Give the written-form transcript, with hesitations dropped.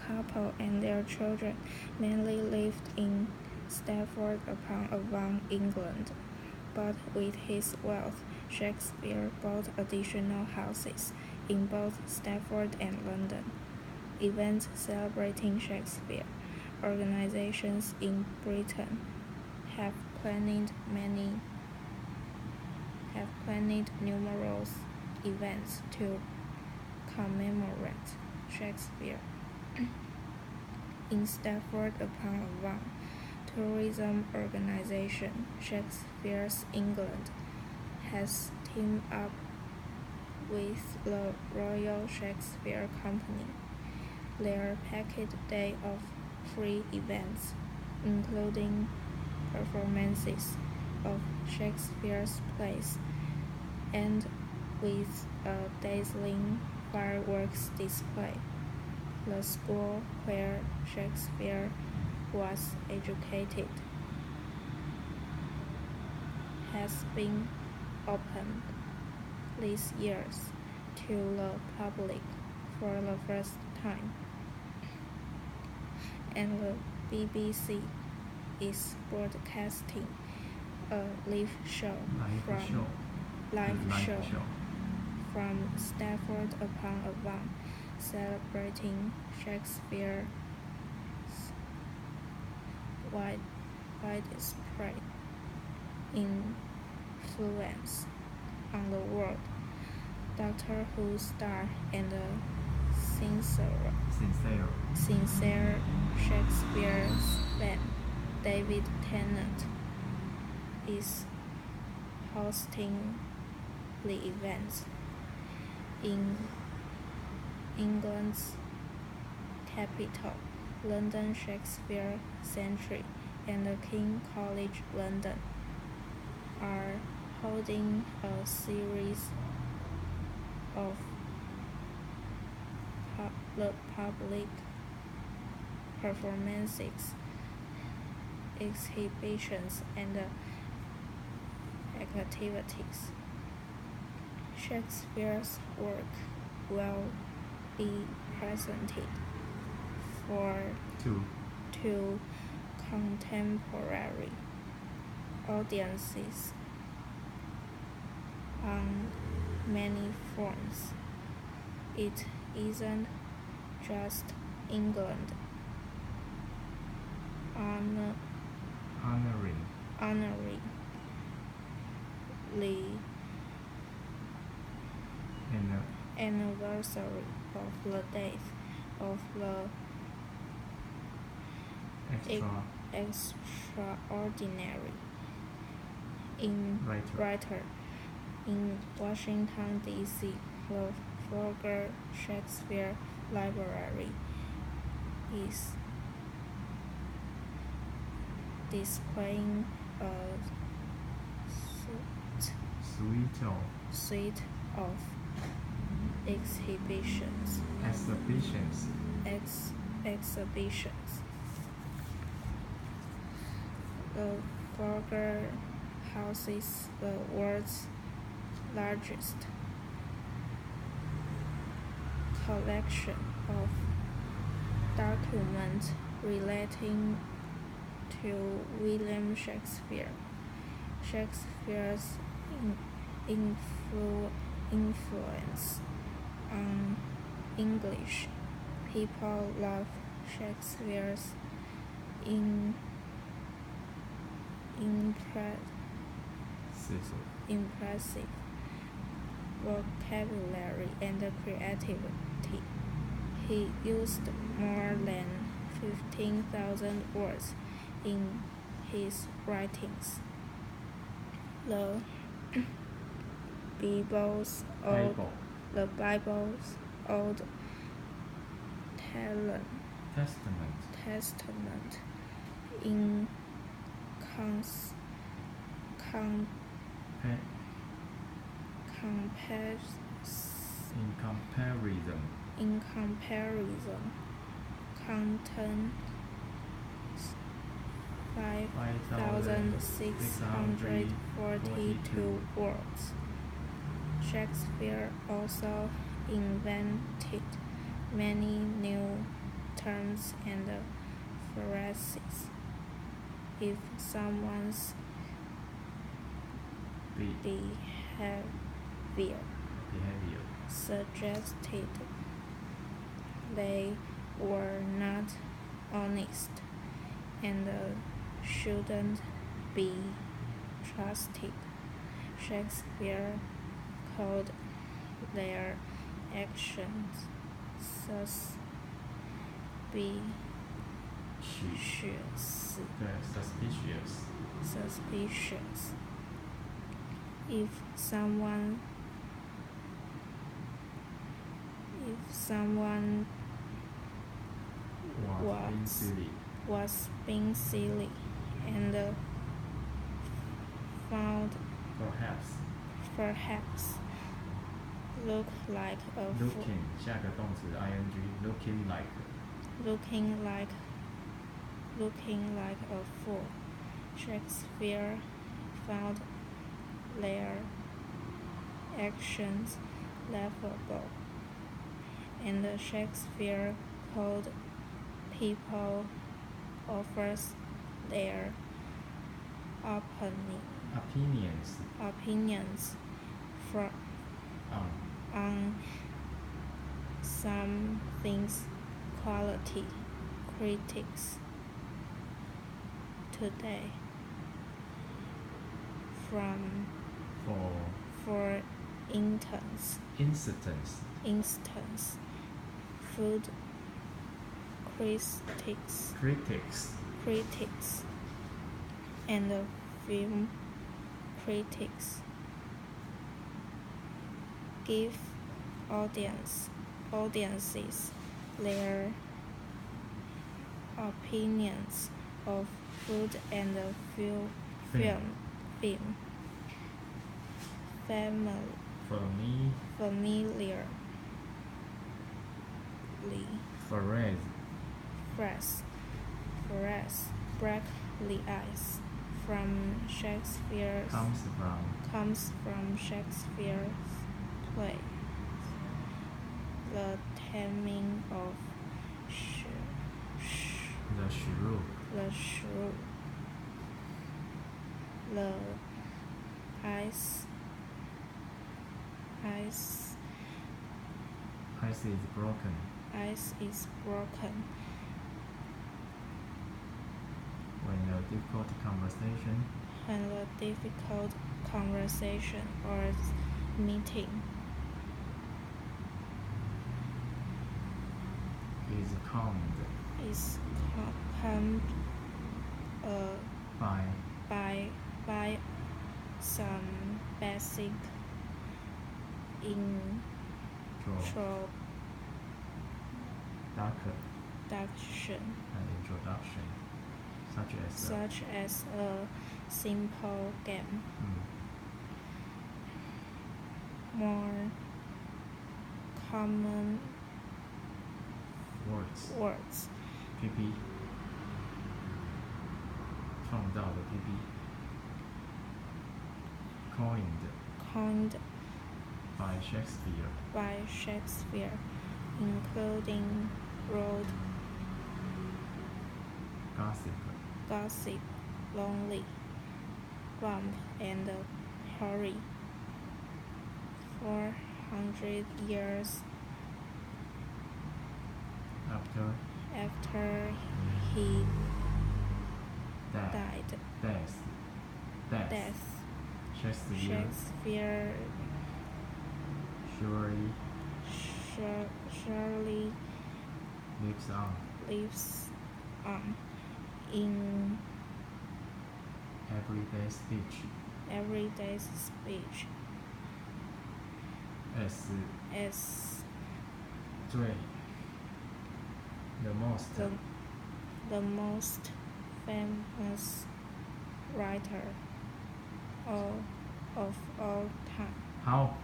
couple and their children mainly lived in Stratford-upon-Avon, England, but with his wealth, Shakespeare bought additional houses in both Stratford and London. Events celebrating Shakespeare. Organizations in Britain have planned numerous events to commemorate Shakespeare. In Stratford-upon-Avon, tourism organization Shakespeare's England has teamed up with the Royal Shakespeare Company. Their packed day of free events, including performances of Shakespeare's plays, and with a dazzling fireworks display. The school where Shakespeare was educated has been opened these years to the public for the first time, and the BBC is broadcasting a live show from Stratford-upon-Avon, celebrating Shakespeare's widespread influence on the world. Doctor Who star and sincere Shakespeare fan David Tennant is hosting the events. In England's capital, London Shakespeare Centre and the King's College London are holding a series of public performances, exhibitions, and activities. Shakespeare's work will be presented for two contemporary audiences on many fronts. It isn't just England honoring the anniversary of the death of the extraordinary writer. In Washington, D.C., the Fogger Shakespeare Library is displaying a suite of exhibitions. The Fogger houses the world's largest collection of documents relating to William Shakespeare. Shakespeare's influence on English people love Shakespeare's impressive vocabulary and creativity. He used more than 15,000 words in his writings. The Bible's Old Testament in comparison contains 5,642 words. Shakespeare also invented many new terms and phrases. If someone's behavior suggested they were not honest and shouldn't be trusted, Shakespeare called their actions suspicious. If someone was being silly and found perhaps look like a fool. 下个动词 ing looking like a fool. Shakespeare found their actions laughable, and Shakespeare called people offers their opinions on something's quality. Critics today, for instance, food critics and film critics give audiences their opinions of food and film. Familiarly phrase break the ice comes from Shakespeare's play, The Taming of the Shrew. The ice is broken. When a difficult conversation or meeting is calmed by some basic introduction, such as a simple game. More common words. PP 创造的 PP coined by Shakespeare, including road gossip, lonely, bump, and hurry. 400 years after he died, Shakespeare surely lives on in everyday speech as the most famous writer of all time. How?